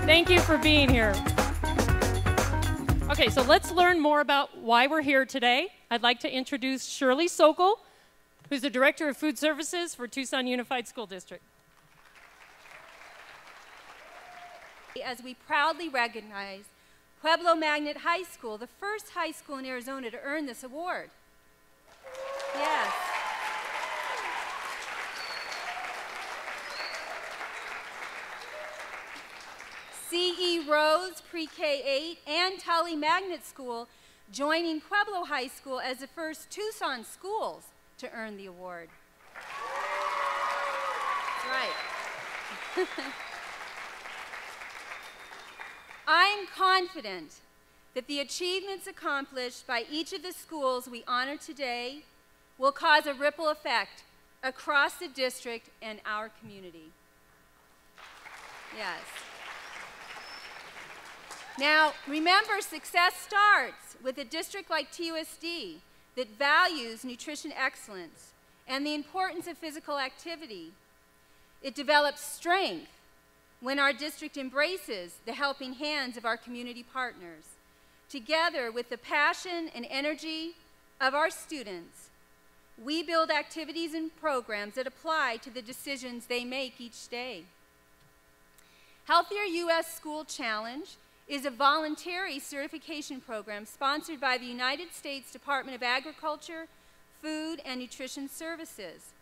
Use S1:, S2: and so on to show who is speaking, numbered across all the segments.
S1: Thank you for being here. Okay, so let's learn more about why we're here today. I'd like to introduce Shirley Sokol, who's the Director of Food Services for Tucson Unified School District.
S2: As we proudly recognize Pueblo Magnet High School, the first high school in Arizona to earn this award. Yes. C.E. Rose Pre-K-8 and Tully Magnet School joining Pueblo High School as the first Tucson schools to earn the award. That's right. I'm confident that the achievements accomplished by each of the schools we honor today will cause a ripple effect across the district and our community. Yes. Now, remember, success starts with a district like TUSD that values nutrition excellence and the importance of physical activity. It develops strength when our district embraces the helping hands of our community partners. Together with the passion and energy of our students, we build activities and programs that apply to the decisions they make each day. HealthierUS School Challenge is a voluntary certification program sponsored by the United States Department of Agriculture, Food, and Nutrition Services.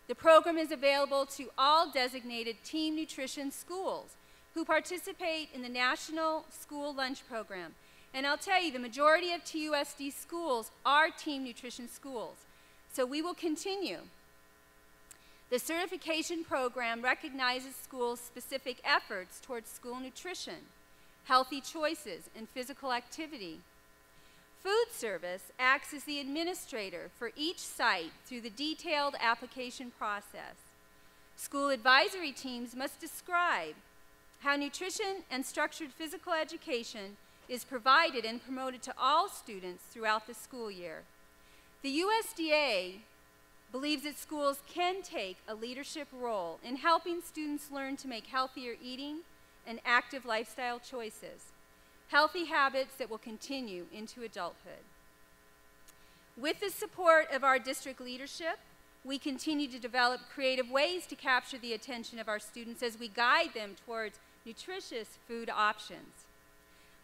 S2: The program is available to all designated team nutrition schools who participate in the National School Lunch Program. And I'll tell you, the majority of TUSD schools are team nutrition schools. So we will continue. The certification program recognizes schools' specific efforts towards school nutrition, healthy choices, and physical activity. Food service acts as the administrator for each site through the detailed application process. School advisory teams must describe how nutrition and structured physical education is provided and promoted to all students throughout the school year. The USDA believes that schools can take a leadership role in helping students learn to make healthier eating and active lifestyle choices, healthy habits that will continue into adulthood. With the support of our district leadership, we continue to develop creative ways to capture the attention of our students as we guide them towards nutritious food options.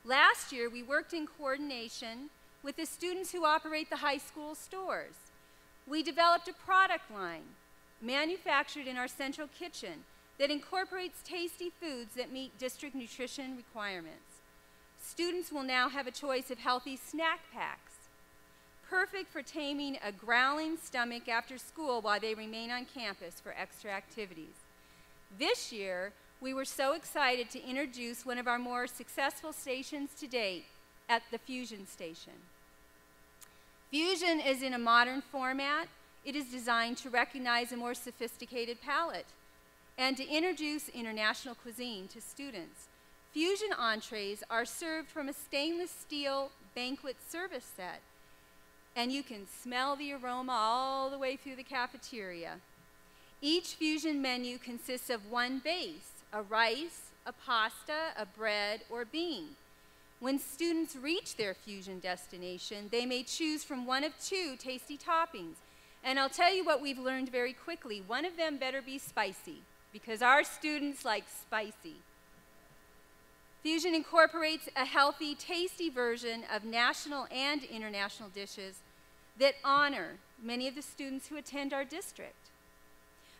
S2: Last year, we worked in coordination with the students who operate the high school stores. We developed a product line manufactured in our central kitchen that incorporates tasty foods that meet district nutrition requirements. Students will now have a choice of healthy snack packs, perfect for taming a growling stomach after school while they remain on campus for extra activities. This year, we were so excited to introduce one of our more successful stations to date at the Fusion Station. Fusion is in a modern format. It is designed to recognize a more sophisticated palate and to introduce international cuisine to students. Fusion entrees are served from a stainless steel banquet service set, and you can smell the aroma all the way through the cafeteria. Each Fusion menu consists of one base, a rice, a pasta, a bread, or bean. When students reach their Fusion destination, they may choose from one of two tasty toppings. And I'll tell you what we've learned very quickly. One of them better be spicy, because our students like spicy. Fusion incorporates a healthy, tasty version of national and international dishes that honor many of the students who attend our district.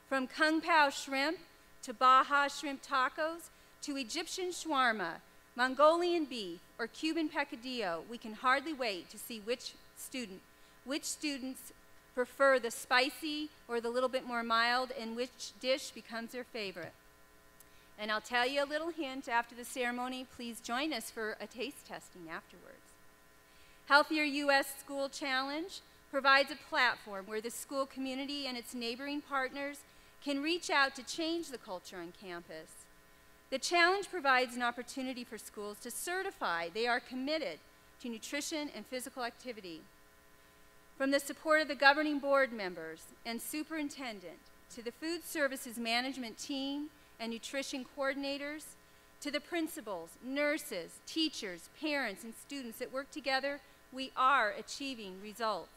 S2: From Kung Pao shrimp to Baja shrimp tacos to Egyptian shawarma, Mongolian beef, or Cuban picadillo, we can hardly wait to see which students prefer the spicy or the little bit more mild, and which dish becomes their favorite. And I'll tell you a little hint after the ceremony. Please join us for a taste testing afterwards. HealthierUS School Challenge provides a platform where the school community and its neighboring partners can reach out to change the culture on campus. The challenge provides an opportunity for schools to certify they are committed to nutrition and physical activity. From the support of the governing board members and superintendent, to the food services management team and nutrition coordinators, To the principals, nurses, teachers, parents, and students that work together, we are achieving results.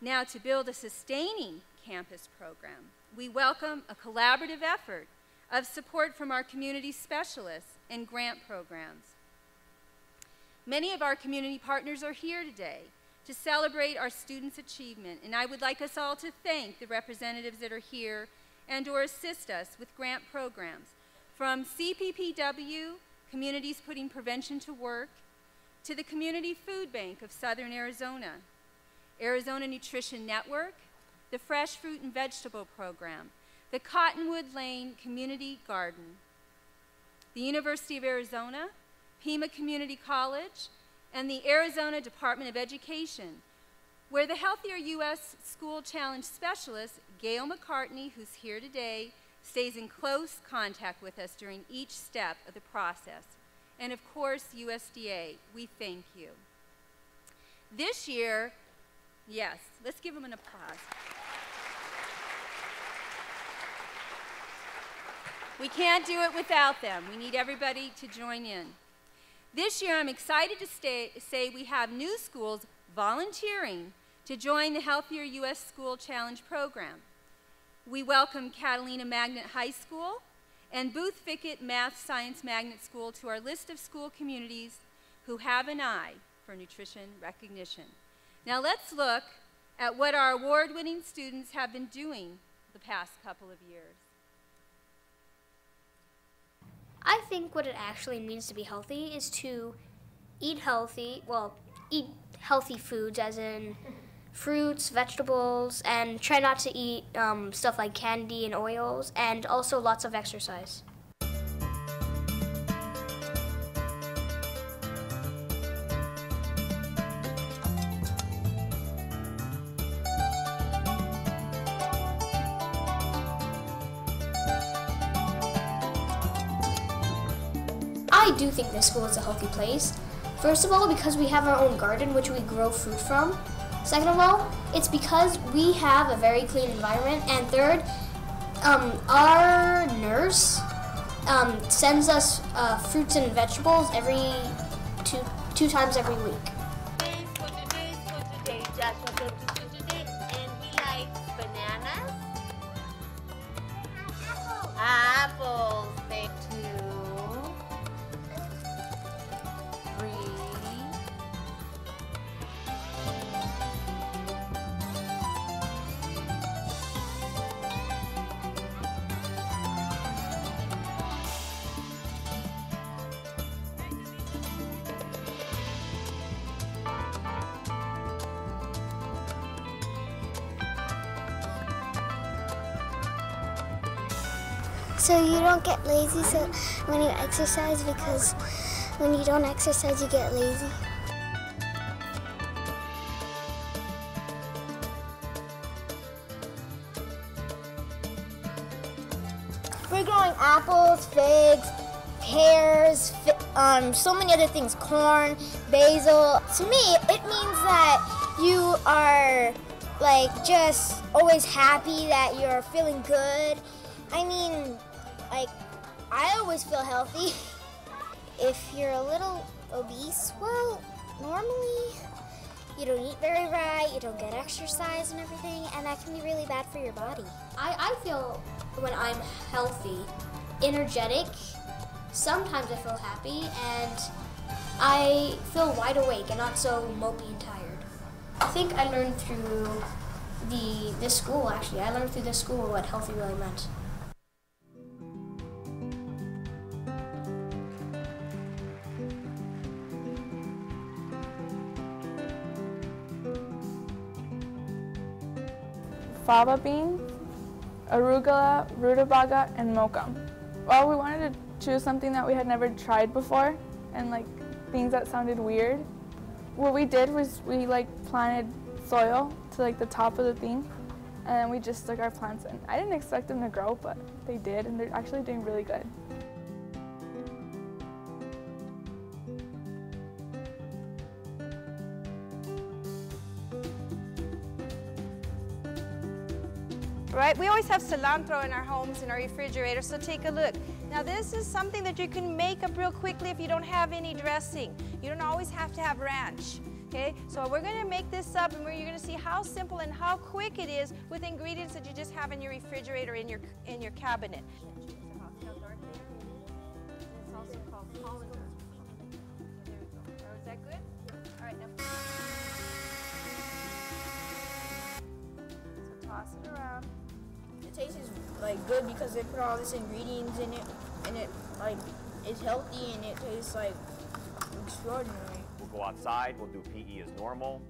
S2: Now, to build a sustaining campus program, we welcome a collaborative effort of support from our community specialists and grant programs. Many of our community partners are here today to celebrate our students' achievement, and I would like us all to thank the representatives that are here and or assist us with grant programs, from CPPW, Communities Putting Prevention to Work, to the Community Food Bank of Southern Arizona, Arizona Nutrition Network, the Fresh Fruit and Vegetable Program, the Cottonwood Lane Community Garden, the University of Arizona, Pima Community College, and the Arizona Department of Education, where the HealthierUS School Challenge Specialist, Gail McCartney, who's here today, stays in close contact with us during each step of the process. And of course, USDA, we thank you. This year, yes, let's give them an applause. We can't do it without them. We need everybody to join in. This year, I'm excited to say we have new schools volunteering to join the HealthierUS School Challenge program. We welcome Pueblo Magnet High School and Booth Fickett Math Science Magnet School to our list of school communities who have an eye for nutrition recognition. Now let's look at what our award-winning students have been doing the past couple of years.
S3: I think what it actually means to be healthy is to eat healthy, eat healthy foods as in fruits, vegetables, and try not to eat stuff like candy and oils, and also lots of exercise. I do think this school is a healthy place. First of all, because we have our own garden which we grow fruit from. Second of all, it's because we have a very clean environment. And third, our nurse sends us fruits and vegetables every two times every week.
S4: And we like bananas. Apples. Thank you. 3.
S5: So you don't get lazy when you exercise, because when you don't exercise, you get lazy.
S6: We're growing apples, figs, pears, so many other things, corn, basil. To me, it means that you are just always happy, that you're feeling good. I mean, I always feel healthy. If you're a little obese, well, normally you don't eat very right, you don't get exercise and everything, and that can be really bad for your body.
S3: I feel when I'm healthy, energetic, sometimes I feel happy, and I feel wide awake and not so mopey and tired. I think I learned through this school, actually. I learned through this school what healthy really meant.
S7: Fava beans, arugula, rutabaga, and mocha. Well, we wanted to choose something that we had never tried before, and things that sounded weird. What we did was we planted soil to the top of the thing, and then we just stuck our plants in. I didn't expect them to grow, but they did, and they're actually doing really good.
S8: Right? We always have cilantro in our homes, in our refrigerator, so take a look. Now this is something that you can make up real quickly if you don't have any dressing. You don't always have to have ranch. Okay, so we're going to make this up, and you're going to see how simple and how quick it is with ingredients that you just have in your refrigerator, in your cabinet. It's also called colander. There we go. Oh, is that good? All right, now. So toss it around.
S6: It tastes like good because they put all these ingredients in it, and it like is healthy and it tastes like extraordinary.
S9: We'll go outside, we'll do PE as normal.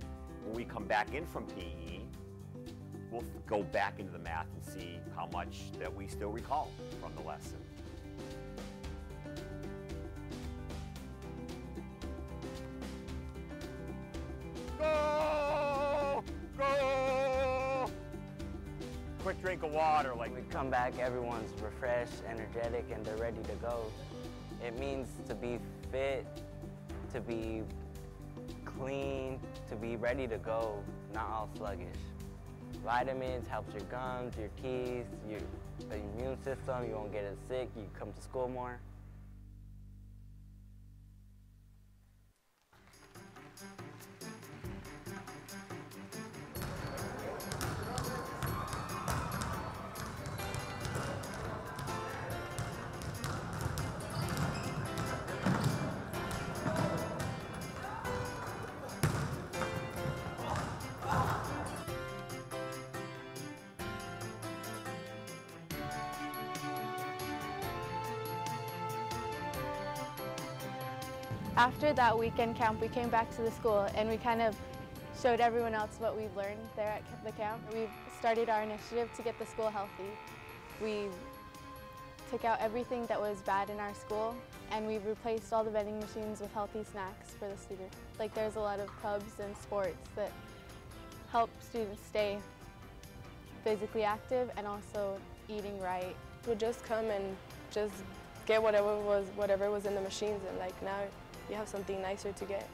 S9: When we come back in from PE, we'll go back into the math and see how much that we still recall from the lesson. Go! Go! Quick drink of water. Like
S10: we come back, everyone's refreshed, energetic, and they're ready to go. It means to be fit, to be clean, to be ready to go, not all sluggish. Vitamins helps your gums, your teeth, the immune system. You won't get as sick. You come to school more.
S7: After that weekend camp, we came back to the school and we kind of showed everyone else what we've learned there at the camp. We've started our initiative to get the school healthy. We took out everything that was bad in our school and we've replaced all the vending machines with healthy snacks for the students. Like there's a lot of clubs and sports that help students stay physically active and also eating right.
S11: We'd just come and just get whatever was in the machines, and like now you have something nicer to get.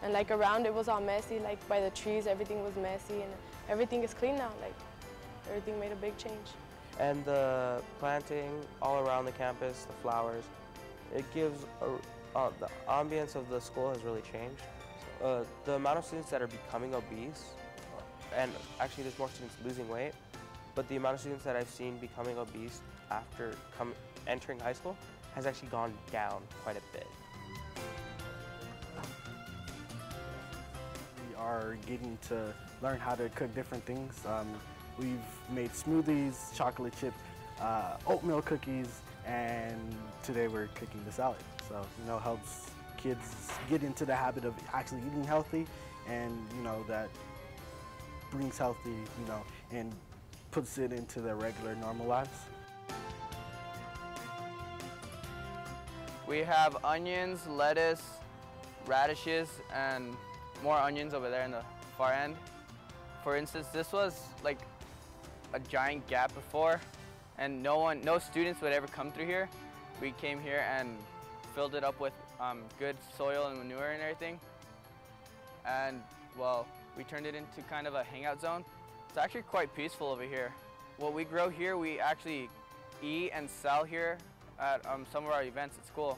S11: And like around it was all messy, like by the trees everything was messy, and everything is clean now, like everything made a big change.
S12: And the planting all around the campus, the flowers, it gives the ambience of the school has really changed. The amount of students that are becoming obese, and actually there's more students losing weight, but the amount of students that I've seen becoming obese after entering high school has actually gone down quite a bit.
S13: We are getting to learn how to cook different things. We've made smoothies, chocolate chip, oatmeal cookies, and today we're cooking the salad. So, helps kids get into the habit of actually eating healthy, and, that brings healthy, and puts it into their regular, normal lives.
S14: We have onions, lettuce, radishes, and more onions over there in the far end. For instance, this was like a giant gap before, and no students would ever come through here. We came here and filled it up with good soil and manure and everything. And well, we turned it into kind of a hangout zone. It's actually quite peaceful over here. What we grow here, we actually eat and sell here at some of our events at school.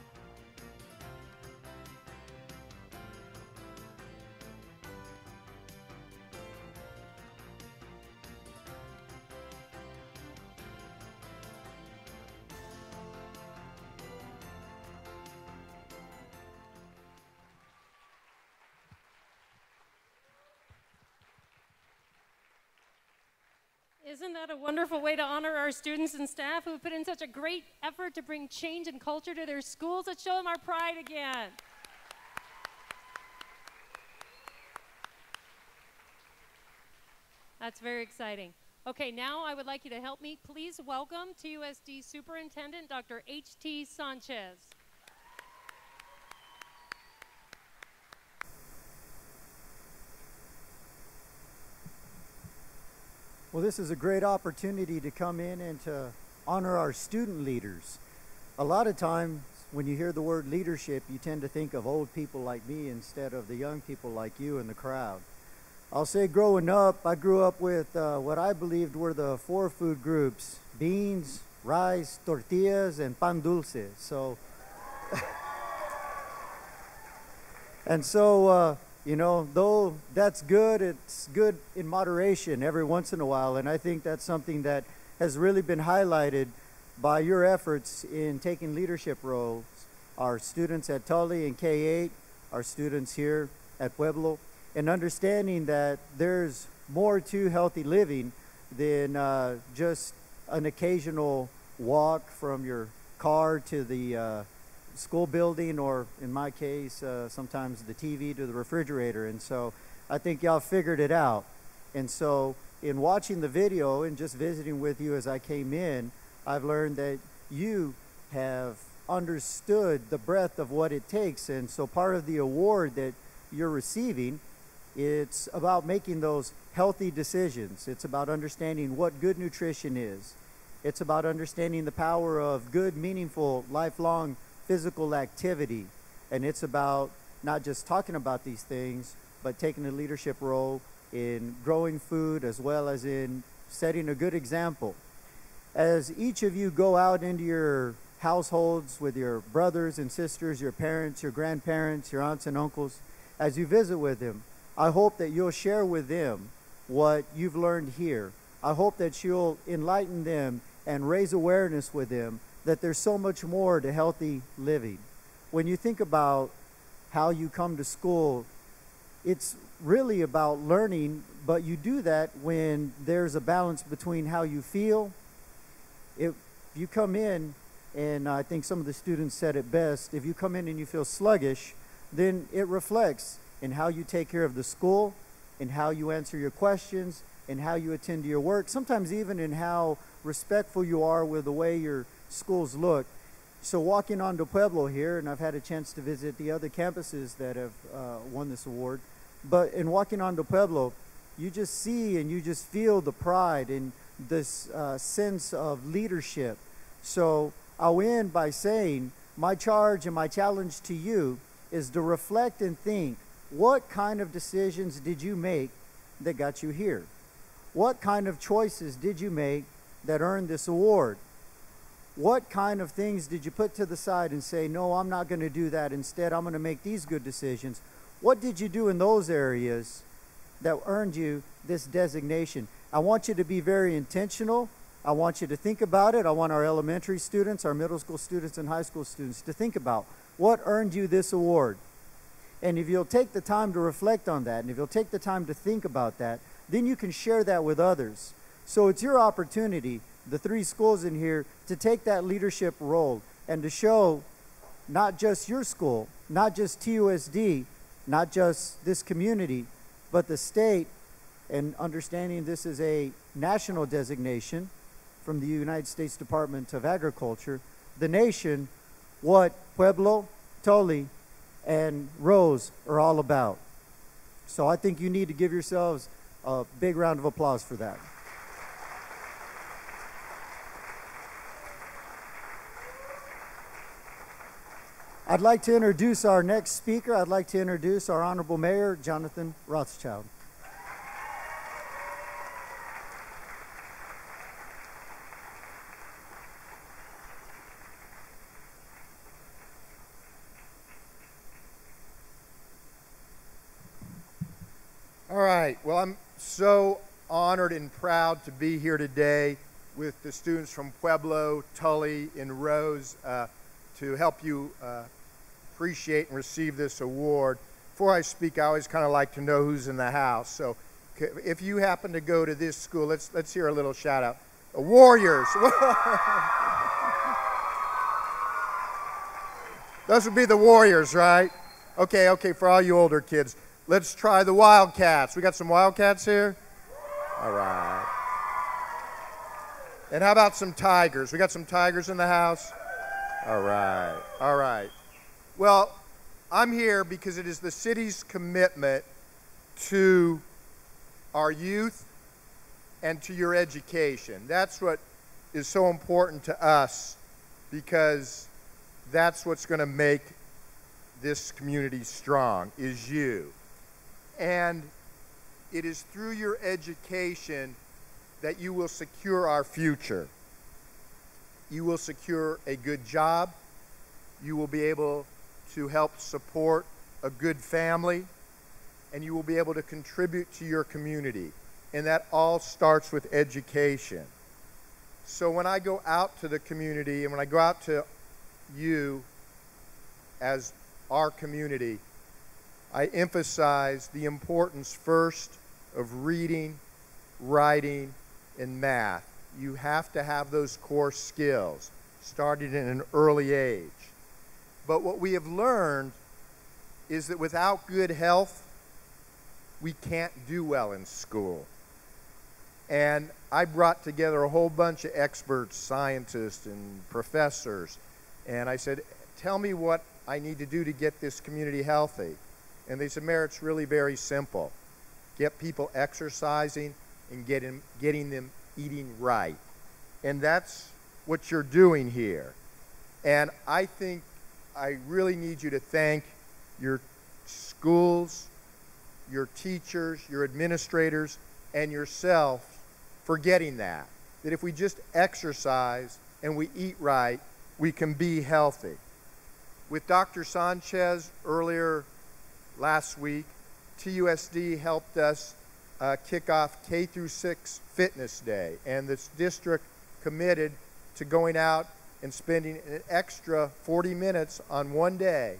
S1: Isn't that a wonderful way to honor our students and staff who have put in such a great effort to bring change and culture to their schools? Let's show them our pride again. That's very exciting. Okay, now I would like you to help me. Please welcome TUSD Superintendent Dr. H.T. Sanchez.
S15: Well, this is a great opportunity to come in and to honor our student leaders. A lot of times when you hear the word leadership, you tend to think of old people like me instead of the young people like you in the crowd. I'll say growing up, I grew up with what I believed were the 4 food groups: beans, rice, tortillas, and pan dulce. So, and so, you know, though that's good, it's good in moderation every once in a while. And I think that's something that has really been highlighted by your efforts in taking leadership roles. Our students at Tully and K-8, our students here at Pueblo, and understanding that there's more to healthy living than just an occasional walk from your car to the school building, or in my case, sometimes the TV to the refrigerator. And so I think y'all figured it out. And so in watching the video and just visiting with you as I came in, I've learned that you have understood the breadth of what it takes. And so part of the award that you're receiving, it's about making those healthy decisions. It's about understanding what good nutrition is. It's about understanding the power of good, meaningful, lifelong physical activity. And it's about not just talking about these things, but taking a leadership role in growing food as well as in setting a good example. As each of you go out into your households with your brothers and sisters, your parents, your grandparents, your aunts and uncles, as you visit with them, I hope that you'll share with them what you've learned here. I hope that you'll enlighten them and raise awareness with them that there's so much more to healthy living. When you think about how you come to school, it's really about learning, but you do that when there's a balance between how you feel. If you come in, and I think some of the students said it best, if you come in and you feel sluggish, then it reflects in how you take care of the school, in how you answer your questions, in how you attend to your work, sometimes even in how respectful you are with the way your schools look. So walking onto Pueblo here, and I've had a chance to visit the other campuses that have won this award, but in walking onto Pueblo, you just see and you just feel the pride and this sense of leadership. So I'll end by saying my charge and my challenge to you is to reflect and think, what kind of decisions did you make that got you here? What kind of choices did you make that earned this award? What kind of things did you put to the side and say, no, I'm not going to do that. Instead, I'm going to make these good decisions. What did you do in those areas that earned you this designation? I want you to be very intentional. I want you to think about it. I want our elementary students, our middle school students, and high school students to think about what earned you this award. And if you'll take the time to reflect on that, and if you'll take the time to think about that, then you can share that with others. So it's your opportunity, the 3 schools in here, to take that leadership role and to show not just your school, not just TUSD, not just this community, but the state, and understanding this is a national designation from the United States Department of Agriculture, the nation, what Pueblo, Tully, and Rose are all about. So I think you need to give yourselves a big round of applause for that. I'd like to introduce our next speaker. I'd like to introduce our Honorable Mayor, Jonathan Rothschild.
S16: All right, well, I'm so honored and proud to be here today with the students from Pueblo, Tully, and Rose to help you appreciate and receive this award. Before I speak, I always kind of like to know who's in the house. So if you happen to go to this school, let's hear a little shout out. Warriors. Those would be the Warriors, right? Okay, for all you older kids. Let's try the Wildcats. We got some Wildcats here? All right. And how about some Tigers? We got some Tigers in the house? All right. Well, I'm here because it is the city's commitment to our youth and to your education. That's what is so important to us, because that's what's going to make this community strong, is you. And it is through your education that you will secure our future. you will secure a good job, you will be able to help support a good family, and you will be able to contribute to your community. And that all starts with education. So when I go out to the community and when I go out to you as our community, I emphasize the importance first of reading, writing, and math. You have to have those core skills started in an early age. But what we have learned is that without good health, we can't do well in school. And I brought together a whole bunch of experts, scientists and professors, and I said, tell me what I need to do to get this community healthy. And they said, Mayor, it's really very simple. Get people exercising and getting them eating right. And that's what you're doing here. And I think I really need you to thank your schools, your teachers, your administrators, and yourself for getting that. That if we just exercise and we eat right, we can be healthy. With Dr. Sanchez earlier last week, TUSD helped us kick off K through 6 Fitness Day, and this district committed to going out and spending an extra 40 minutes on one day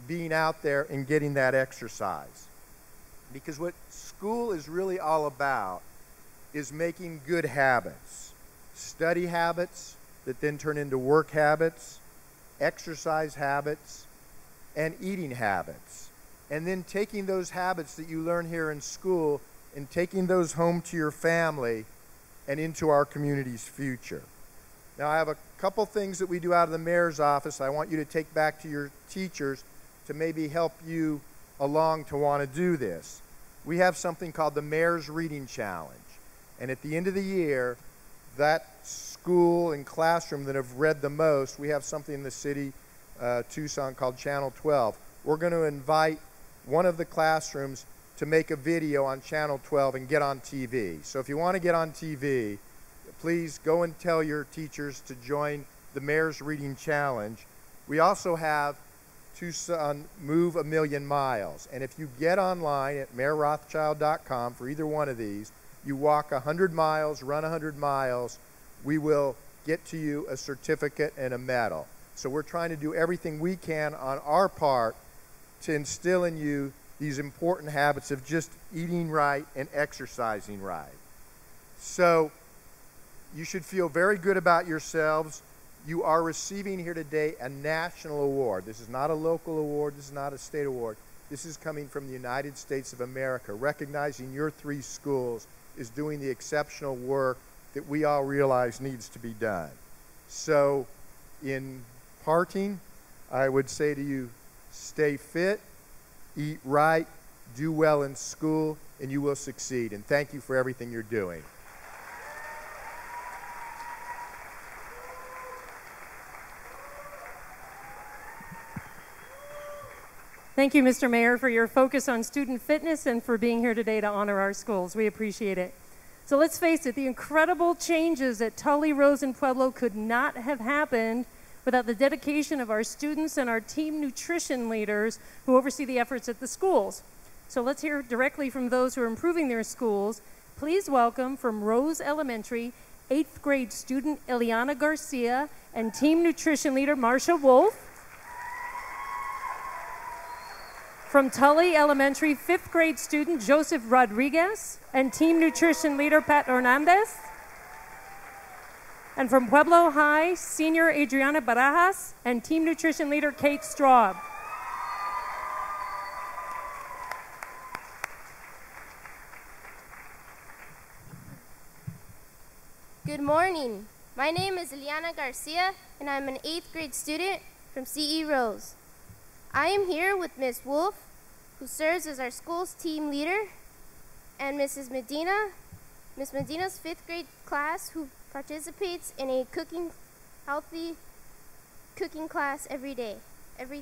S16: being out there and getting that exercise. Because what school is really all about is making good habits, study habits that then turn into work habits, exercise habits, and eating habits. And then taking those habits that you learn here in school and taking those home to your family and into our community's future. Now, I have a couple things that we do out of the mayor's office I want you to take back to your teachers to maybe help you along to want to do this. We have something called the Mayor's Reading Challenge. And at the end of the year, that school and classroom that have read the most, we have something in the city, Tucson, called Channel 12. We're going to invite one of the classrooms to make a video on Channel 12 and get on TV. So if you want to get on TV, please go and tell your teachers to join the Mayor's Reading Challenge. We also have Tucson Move a Million Miles. And if you get online at mayorrothschild.com for either one of these, you walk 100 miles, run 100 miles, we will get to you a certificate and a medal. So we're trying to do everything we can on our part to instill in you these important habits of just eating right and exercising right. So you should feel very good about yourselves. You are receiving here today a national award. This is not a local award. This is not a state award. This is coming from the United States of America, recognizing your 3 schools is doing the exceptional work that we all realize needs to be done. So in parting, I would say to you, stay fit, eat right, do well in school, and you will succeed. And thank you for everything you're doing.
S1: Thank you, Mr. Mayor, for your focus on student fitness and for being here today to honor our schools. We appreciate it. So let's face it, the incredible changes at Tully, Rose, and Pueblo could not have happened without the dedication of our students and our team nutrition leaders who oversee the efforts at the schools. So let's hear directly from those who are improving their schools. Please welcome from Rose Elementary, 8th grade student Eliana Garcia and team nutrition leader Marsha Wolf. From Tully Elementary, 5th grade student Joseph Rodriguez and team nutrition leader Pat Hernandez. And from Pueblo High, senior Adriana Barajas and team nutrition leader Kate Straub.
S17: Good morning. My name is Eliana Garcia, and I'm an 8th grade student from CE Rose. I am here with Ms. Wolf, who serves as our school's team leader, and Mrs. Medina, Ms. Medina's 5th grade class, who participates in a healthy cooking class every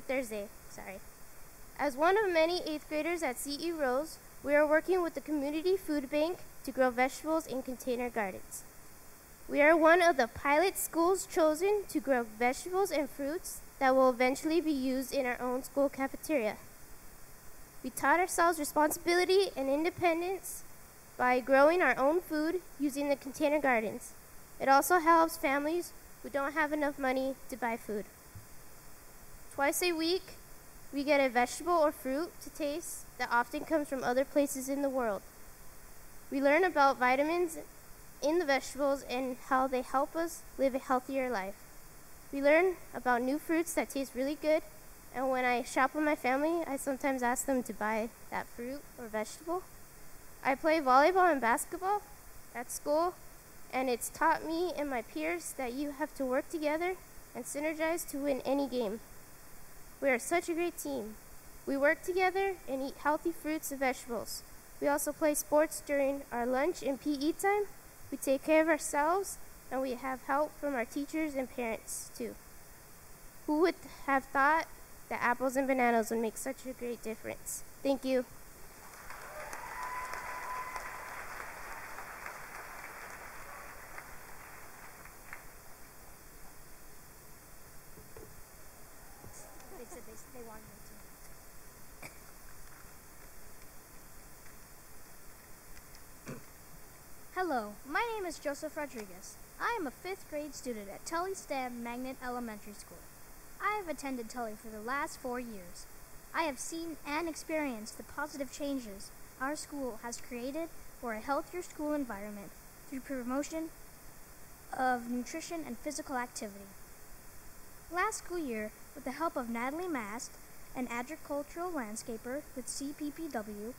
S17: Thursday. As one of many 8th graders at CE Rose, we are working with the community food bank to grow vegetables in container gardens. We are one of the pilot schools chosen to grow vegetables and fruits that will eventually be used in our own school cafeteria. We taught ourselves responsibility and independence by growing our own food using the container gardens. It also helps families who don't have enough money to buy food. Twice a week, we get a vegetable or fruit to taste that often comes from other places in the world. We learn about vitamins in the vegetables and how they help us live a healthier life. We learn about new fruits that taste really good, and when I shop with my family, I sometimes ask them to buy that fruit or vegetable. I play volleyball and basketball at school, and it's taught me and my peers that you have to work together and synergize to win any game. We are such a great team. We work together and eat healthy fruits and vegetables. We also play sports during our lunch and PE time. We take care of ourselves, and we have help from our teachers and parents too. Who would have thought that apples and bananas would make such a great difference? Thank you.
S18: They wanted me to. Hello, my name is Joseph Rodriguez. I am a 5th grade student at Tully Magnet Elementary School. I have attended Tully for the last 4 years. I have seen and experienced the positive changes our school has created for a healthier school environment through promotion of nutrition and physical activity. Last school year, with the help of Natalie Mast, an agricultural landscaper with CPPW,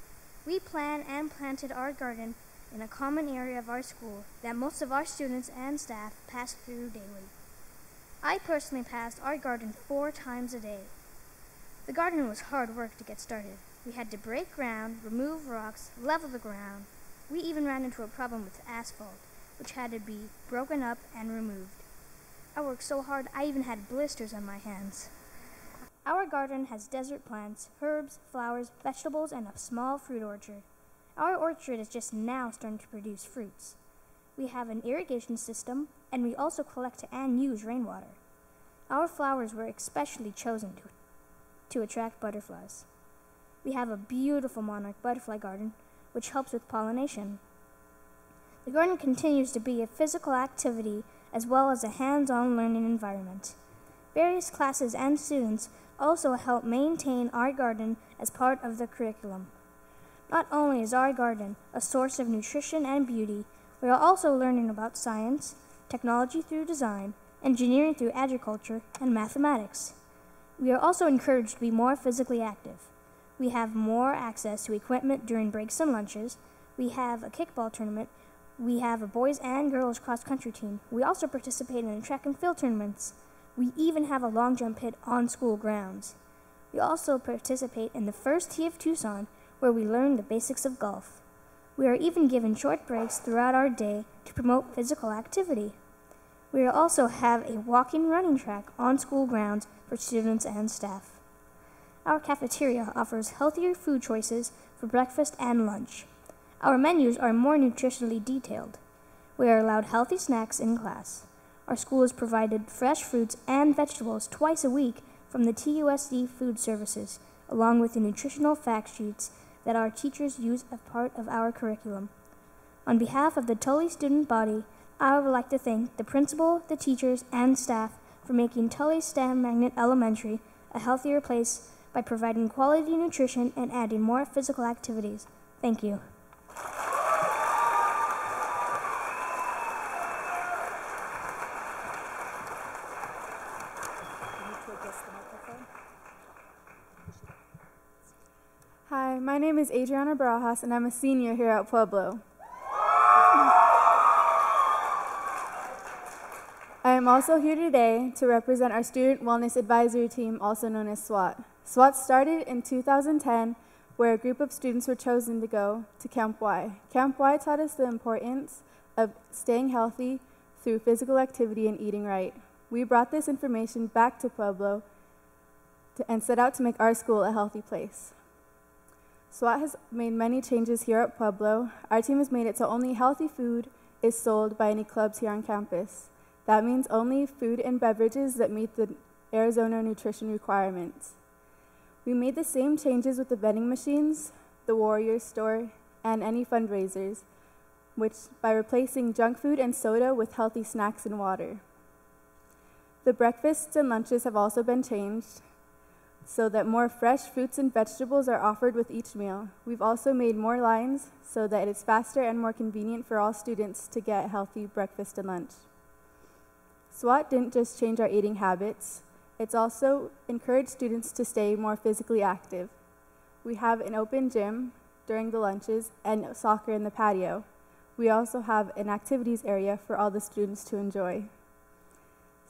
S18: we planned and planted our garden in a common area of our school that most of our students and staff pass through daily. I personally passed our garden 4 times a day. The garden was hard work to get started. We had to break ground, remove rocks, level the ground. We even ran into a problem with asphalt, which had to be broken up and removed. I worked so hard I even had blisters on my hands. Our garden has desert plants, herbs, flowers, vegetables, and a small fruit orchard. Our orchard is just now starting to produce fruits. We have an irrigation system, and we also collect and use rainwater. Our flowers were especially chosen to attract butterflies. We have a beautiful monarch butterfly garden, which helps with pollination. The garden continues to be a physical activity as well as a hands-on learning environment. Various classes and students also help maintain our garden as part of the curriculum. Not only is our garden a source of nutrition and beauty, we are also learning about science, technology through design, engineering through agriculture, and mathematics. We are also encouraged to be more physically active. We have more access to equipment during breaks and lunches. We have a kickball tournament. We have a boys and girls cross-country team. We also participate in track and field tournaments. We even have a long jump pit on school grounds. We also participate in the first tee of Tucson, where we learn the basics of golf. We are even given short breaks throughout our day to promote physical activity. We also have a walking running track on school grounds for students and staff. Our cafeteria offers healthier food choices for breakfast and lunch. Our menus are more nutritionally detailed. We are allowed healthy snacks in class. Our school has provided fresh fruits and vegetables twice a week from the TUSD food services, along with the nutritional fact sheets that our teachers use as part of our curriculum. On behalf of the Tully student body, I would like to thank the principal, the teachers, and staff for making Tully Magnet Elementary a healthier place by providing quality nutrition and adding more physical activities. Thank you.
S7: Hi, my name is Adriana Barajas, and I'm a senior here at Pueblo. I am also here today to represent our Student Wellness Advisory Team, also known as SWAT. SWAT started in 2010, where a group of students were chosen to go to Camp Y. Camp Y taught us the importance of staying healthy through physical activity and eating right. We brought this information back to Pueblo and set out to make our school a healthy place. SWAT has made many changes here at Pueblo. Our team has made it so only healthy food is sold by any clubs here on campus. That means only food and beverages that meet the Arizona nutrition requirements. We made the same changes with the vending machines, the Warrior store, and any fundraisers, which by replacing junk food and soda with healthy snacks and water. The breakfasts and lunches have also been changed so that more fresh fruits and vegetables are offered with each meal. We've also made more lines so that it's faster and more convenient for all students to get healthy breakfast and lunch. SWAT didn't just change our eating habits, it's also encouraged students to stay more physically active. We have an open gym during the lunches and soccer in the patio. We also have an activities area for all the students to enjoy.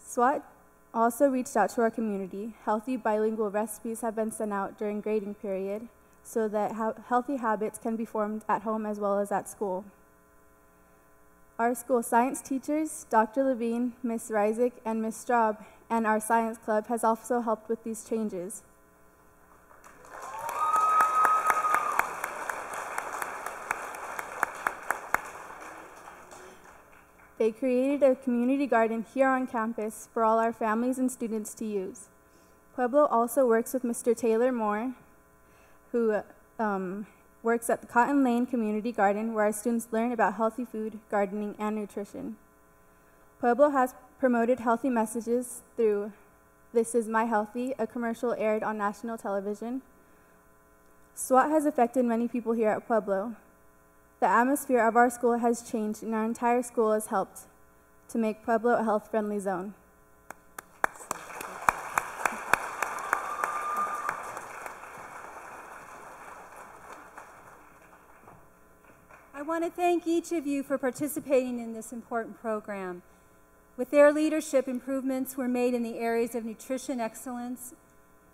S7: SWAT also reached out to our community. Healthy bilingual recipes have been sent out during grading period so that healthy habits can be formed at home as well as at school. Our school science teachers, Dr. Levine, Ms. Reisig, and Ms. Straub, and our science club has also helped with these changes. They created a community garden here on campus for all our families and students to use. Pueblo also works with Mr. Taylor Moore, who works at the Cotton Lane Community Garden, where our students learn about healthy food, gardening, and nutrition. Pueblo has promoted healthy messages through This Is My Healthy, a commercial aired on national television. SWAT has affected many people here at Pueblo. The atmosphere of our school has changed, and our entire school has helped to make Pueblo a health-friendly zone.
S2: I want to thank each of you for participating in this important program. With their leadership, improvements were made in the areas of nutrition excellence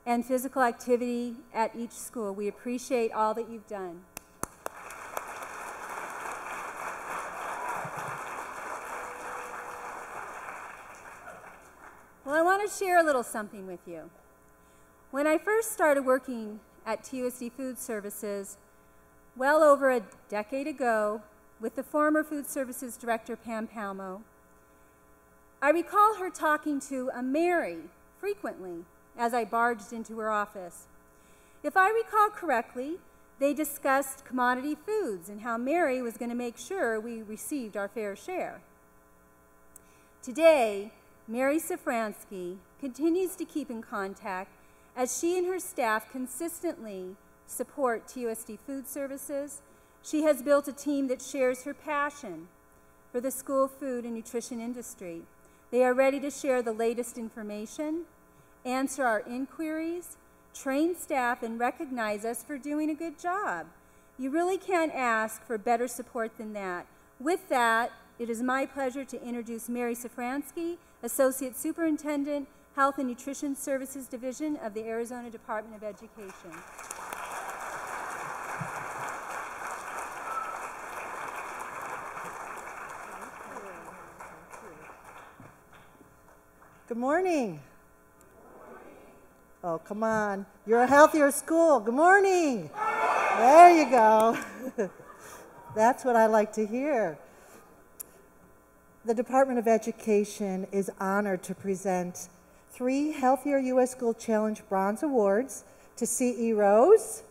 S2: and physical activity at each school. We appreciate all that you've done. Well, I want to share a little something with you. When I first started working at TUSD Food Services, well over a decade ago, with the former Food Services Director, Pam Palmo, I recall her talking to a Mary frequently as I barged into her office. If I recall correctly, they discussed commodity foods and how Mary was going to make sure we received our fair share. Today, Mary Safransky continues to keep in contact as she and her staff consistently support TUSD Food Services. She has built a team that shares her passion for the school food and nutrition industry. They are ready to share the latest information, answer our inquiries, train staff, and recognize us for doing a good job. You really can't ask for better support than that. With that, it is my pleasure to introduce Mary Safransky, Associate Superintendent, Health and Nutrition Services Division of the Arizona Department of Education.
S19: Good morning. Oh, come on. You're a healthier school. Good morning. There you go. That's what I like to hear. The Department of Education is honored to present 3 HealthierUS School Challenge Bronze Awards to C.E. Rose,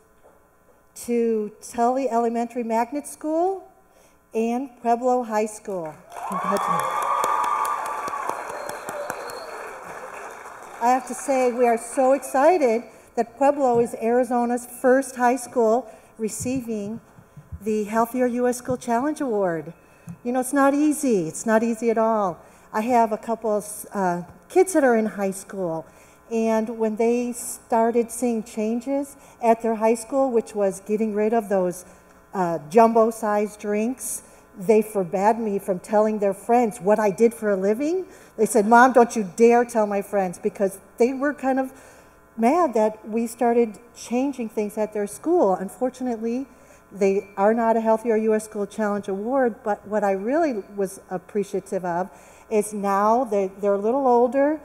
S19: to Tully Elementary Magnet School, and Pueblo High School. Congratulations. I have to say, we are so excited that Pueblo is Arizona's first high school receiving the HealthierUS School Challenge Award. You know, it's not easy. It's not easy at all. I have a couple of kids that are in high school, and when they started seeing changes at their high school, which was getting rid of those jumbo-sized drinks, they forbade me from telling their friends what I did for a living. They said, "Mom, don't you dare tell my friends," because they were kind of mad that we started changing things at their school. Unfortunately, they are not a HealthierUS School Challenge Award, but what I really was appreciative of is now they're a little older.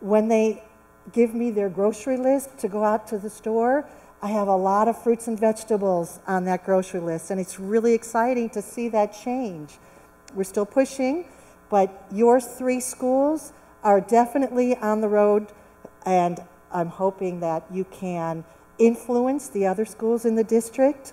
S19: When they give me their grocery list to go out to the store, I have a lot of fruits and vegetables on that grocery list, and it's really exciting to see that change. We're still pushing, but your 3 schools are definitely on the road, and I'm hoping that you can influence the other schools in the district.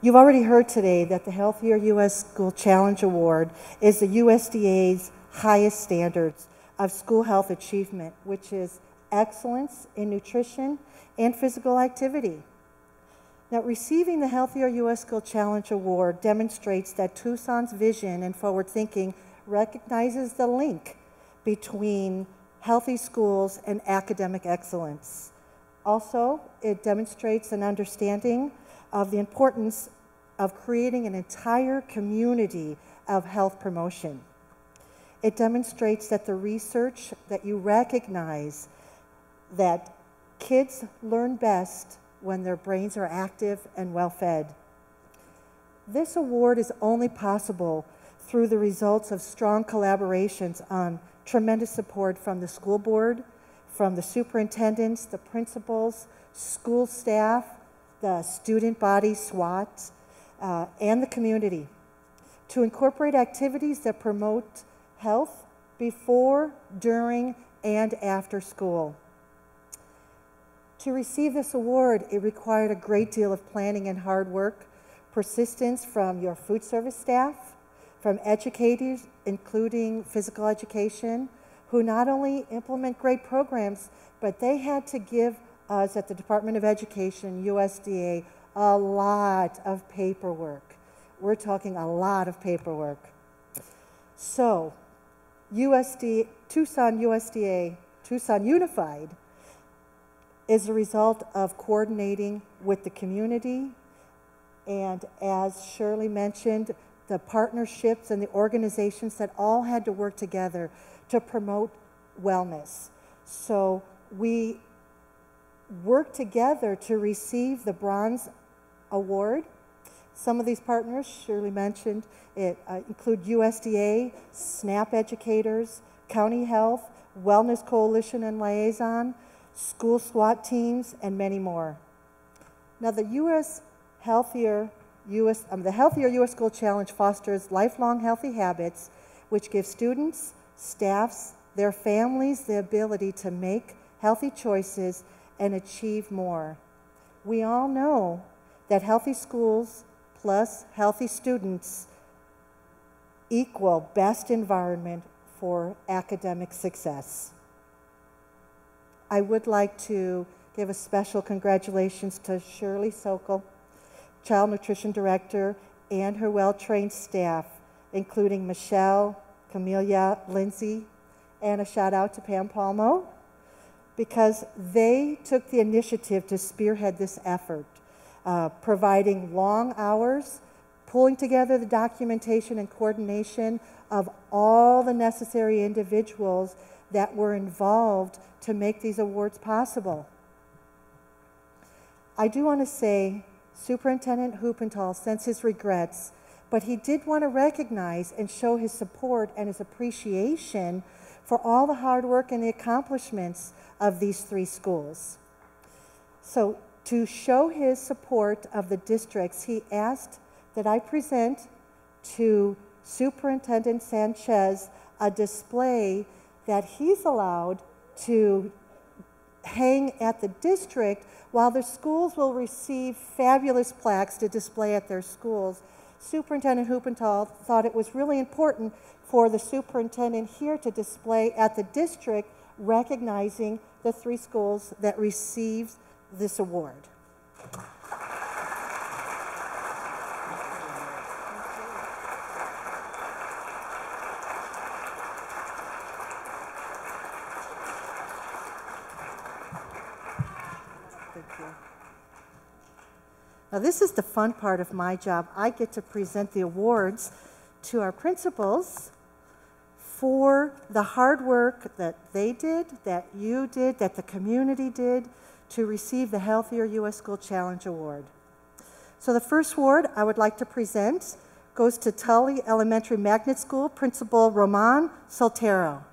S19: You've already heard today that the HealthierUS School Challenge Award is the USDA's highest standards of school health achievement, which is excellence in nutrition and physical activity. Now, receiving the HealthierUS School Challenge Award demonstrates that Tucson's vision and forward thinking recognizes the link between healthy schools and academic excellence. Also, it demonstrates an understanding of the importance of creating an entire community of health promotion. It demonstrates that the research that you recognize that kids learn best when their brains are active and well-fed. This award is only possible through the results of strong collaborations on tremendous support from the school board, from the superintendents, the principals, school staff, the student body, SWAT, and the community, to incorporate activities that promote health before, during, and after school. To receive this award, it required a great deal of planning and hard work, persistence from your food service staff, from educators, including physical education, who not only implement great programs, but they had to give us at the Department of Education, USDA, a lot of paperwork. We're talking a lot of paperwork. So, Tucson Unified is a result of coordinating with the community, and as Shirley mentioned, the partnerships and the organizations that all had to work together to promote wellness. So we worked together to receive the Bronze Award. Some of these partners, Shirley mentioned, include USDA, SNAP educators, County Health, Wellness Coalition and Liaison, school SWAT teams, and many more. Now, the HealthierUS School Challenge fosters lifelong healthy habits, which give students, staffs, their families the ability to make healthy choices and achieve more. We all know that healthy schools plus healthy students equal best environment for academic success. I would like to give a special congratulations to Shirley Sokol, Child Nutrition Director, and her well-trained staff, including Michelle, Camelia, Lindsay, and a shout out to Pam Palmo, because they took the initiative to spearhead this effort, providing long hours, pulling together the documentation and coordination of all the necessary individuals that were involved to make these awards possible. I do want to say Superintendent Huppenthal sends his regrets, but he did want to recognize and show his support and his appreciation for all the hard work and the accomplishments of these 3 schools. So to show his support of the districts, he asked that I present to Superintendent Sanchez a display that he's allowed to hang at the district, while the schools will receive fabulous plaques to display at their schools. Superintendent Huppenthal thought it was really important for the superintendent here to display at the district, recognizing the 3 schools that received this award. Now, this is the fun part of my job. I get to present the awards to our principals for the hard work that they did, that you did, that the community did to receive the HealthierUS School Challenge Award. So the first award I would like to present goes to Tully Elementary Magnet School Principal Roman Soltero.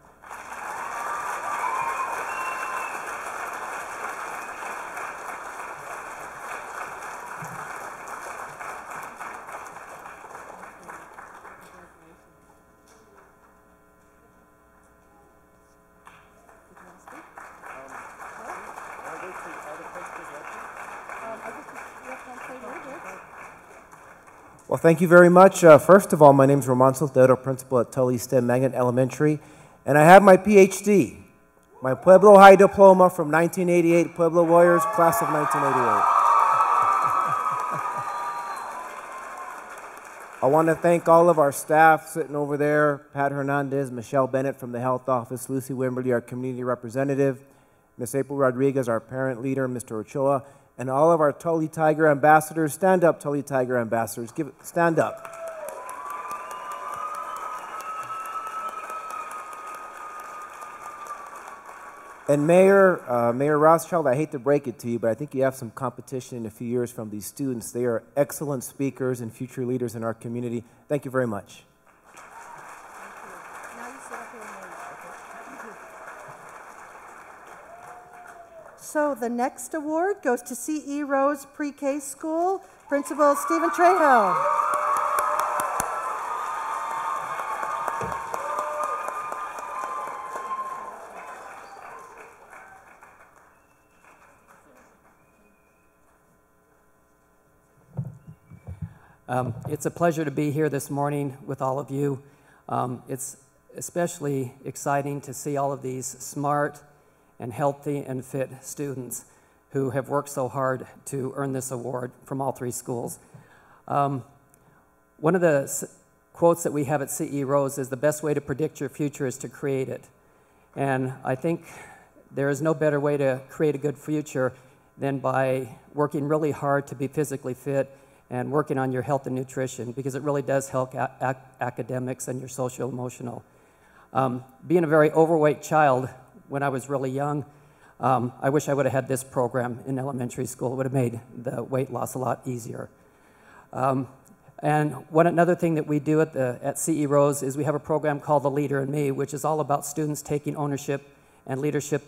S20: Well, thank you very much. First of all, my name is Roman Soltero, principal at Tully STEM Magnet Elementary, and I have my PhD, my Pueblo High diploma from 1988, Pueblo Warriors, class of 1988. I want to thank all of our staff sitting over there, Pat Hernandez, Michelle Bennett from the health office, Lucy Wimberly, our community representative, Miss April Rodriguez, our parent leader, Mr. Ochoa, and all of our Tully Tiger ambassadors. Stand up, Tully Tiger ambassadors. Stand up. And Mayor Rothschild, I hate to break it to you, but I think you have some competition in a few years from these students. They are excellent speakers and future leaders in our community. Thank you very much.
S19: So the next award goes to C.E. Rose Pre-K School, Principal Stephen Trejo.
S21: It's a pleasure to be here this morning with all of you. It's especially exciting to see all of these smart and healthy and fit students who have worked so hard to earn this award from all three schools. One of the quotes that we have at CE Rose is, "The best way to predict your future is to create it." And I think there is no better way to create a good future than by working really hard to be physically fit and working on your health and nutrition, because it really does help academics and your social emotional. Being a very overweight child when I was really young, I wish I would have had this program in elementary school. It would have made the weight loss a lot easier. And another thing that we do at CE Rose is we have a program called The Leader in Me, which is all about students taking ownership and leadership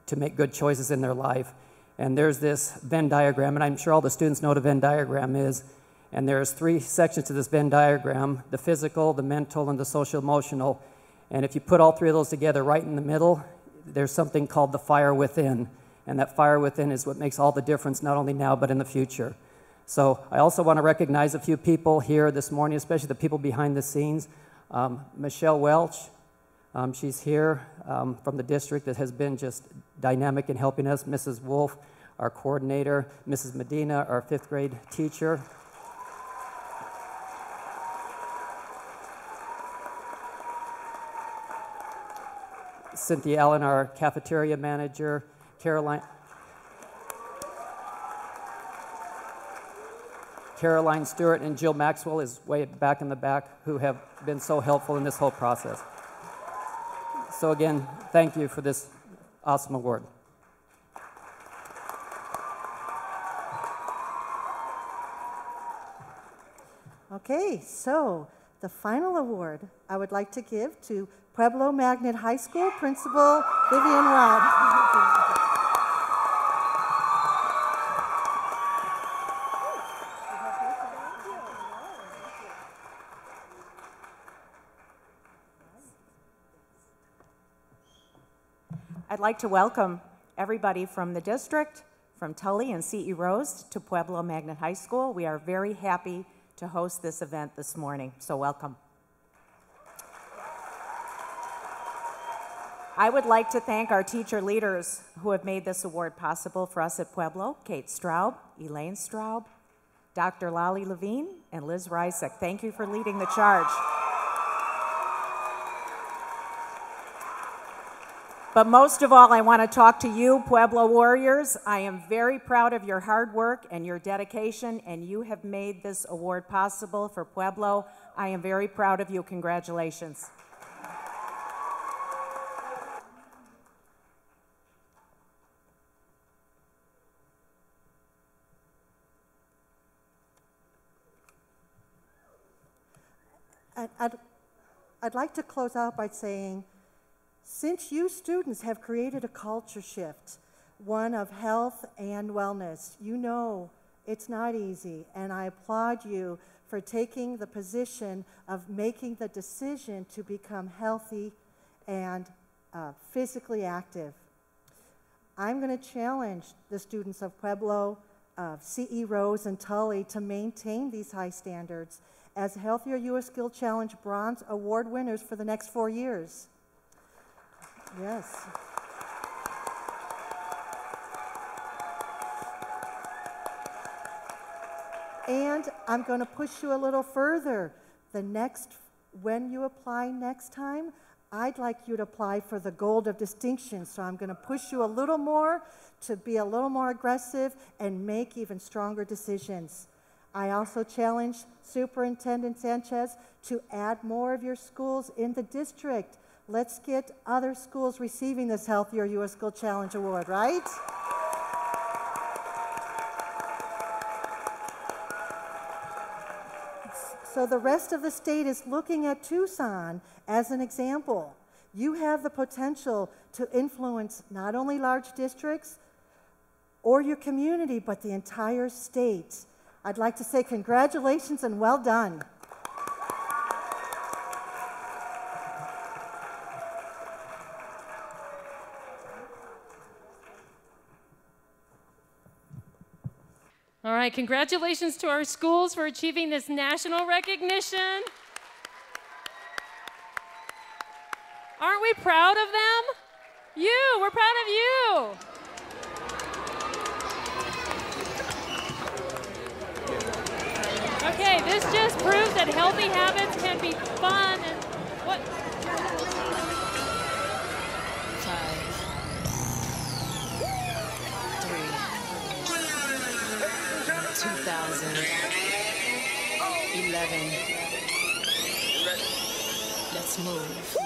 S21: to make good choices in their life. And there's this Venn diagram, and I'm sure all the students know what a Venn diagram is. And there's 3 sections to this Venn diagram: the physical, the mental, and the social emotional. And if you put all 3 of those together right in the middle, there's something called the fire within. And that fire within is what makes all the difference, not only now, but in the future. So I also want to recognize a few people here this morning, especially the people behind the scenes. Michelle Welch, she's here from the district that has been just dynamic in helping us. Mrs. Wolf, our coordinator. Mrs. Medina, our 5th grade teacher. Cynthia Allen, our cafeteria manager. Caroline Stewart and Jill Maxwell is way back in the back, who have been so helpful in this whole process. So again, thank you for this awesome award.
S19: Okay, so the final award I would like to give to Pueblo Magnet High School Principal Vivian Robb.
S22: I'd like to welcome everybody from the district, from Tully and CE Rose to Pueblo Magnet High School. We are very happy to host this event this morning, so welcome. I would like to thank our teacher leaders who have made this award possible for us at Pueblo: Kate Straub, Elaine Straub, Dr. Lolly Levine, and Liz Reisek. Thank you for leading the charge. But most of all, I want to talk to you, Pueblo Warriors. I am very proud of your hard work and your dedication, and you have made this award possible for Pueblo. I am very proud of you. Congratulations.
S19: I'd like to close out by saying, since you students have created a culture shift, one of health and wellness, you know it's not easy, and I applaud you for taking the position of making the decision to become healthy and physically active. I'm going to challenge the students of Pueblo of CE Rose and Tully to maintain these high standards as Healthier US School Challenge Bronze Award winners for the next 4 years. Yes. And I'm going to push you a little further. When you apply next time, I'd like you to apply for the Gold of Distinction. So I'm going to push you a little more to be a little more aggressive and make even stronger decisions. I also challenge Superintendent Sanchez to add more of your schools in the district. Let's get other schools receiving this Healthier US School Challenge Award, right? So the rest of the state is looking at Tucson as an example. You have the potential to influence not only large districts or your community, but the entire state. I'd like to say congratulations and well done.
S1: All right, congratulations to our schools for achieving this national recognition. Aren't we proud of them? We're proud of you. Okay, this just proves that healthy habits can be fun and what?
S4: 2011. Let's move.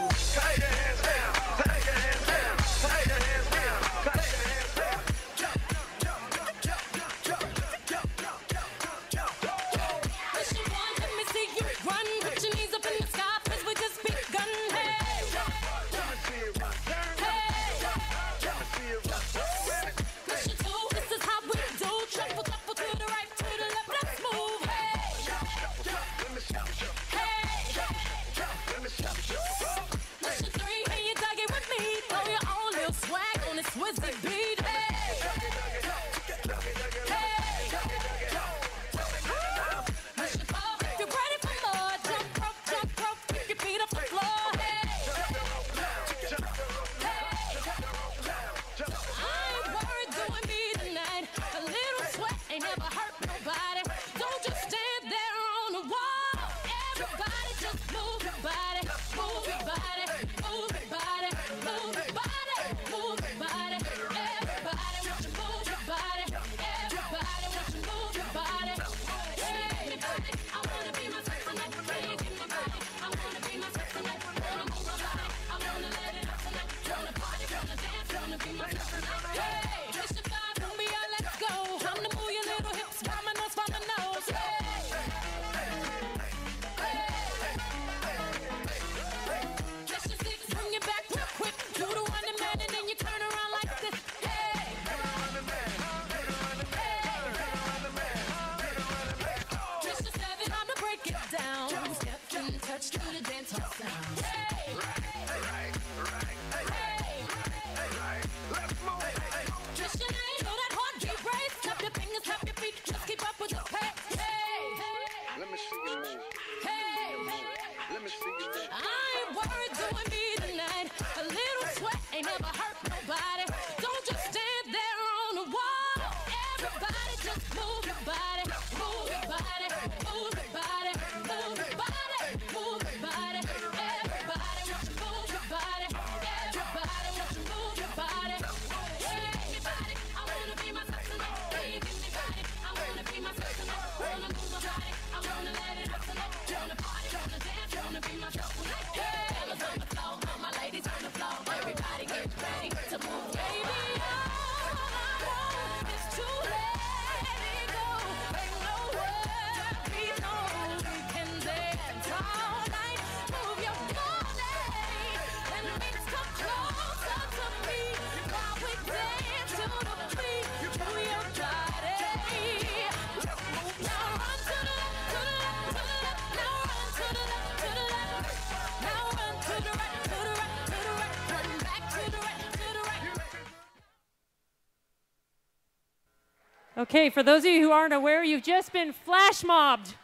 S1: Okay, for those of you who aren't aware, you've just been flash mobbed.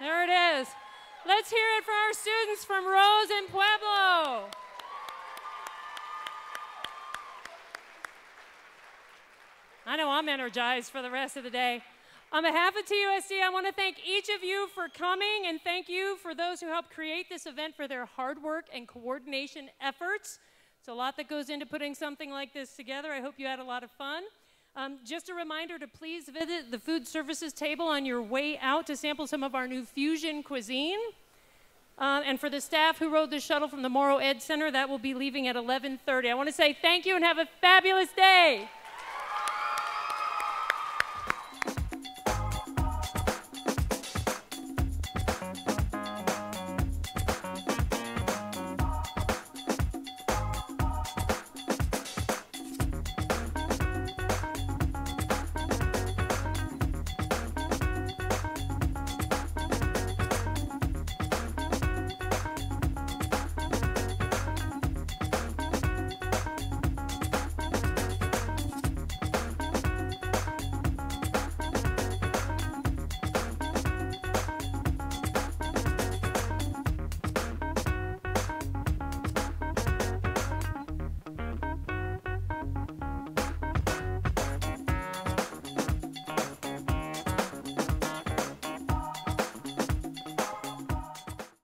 S1: There it is. Let's hear it for our students from Rose and Pueblo. I know I'm energized for the rest of the day. On behalf of TUSD, I want to thank each of you for coming, and thank you for those who helped create this event for their hard work and coordination efforts. It's a lot that goes into putting something like this together. I hope you had a lot of fun. Just a reminder to please visit the food services table on your way out to sample some of our new fusion cuisine. And for the staff who rode the shuttle from the Morrow Ed Center, that will be leaving at 11:30. I want to say thank you and have a fabulous day.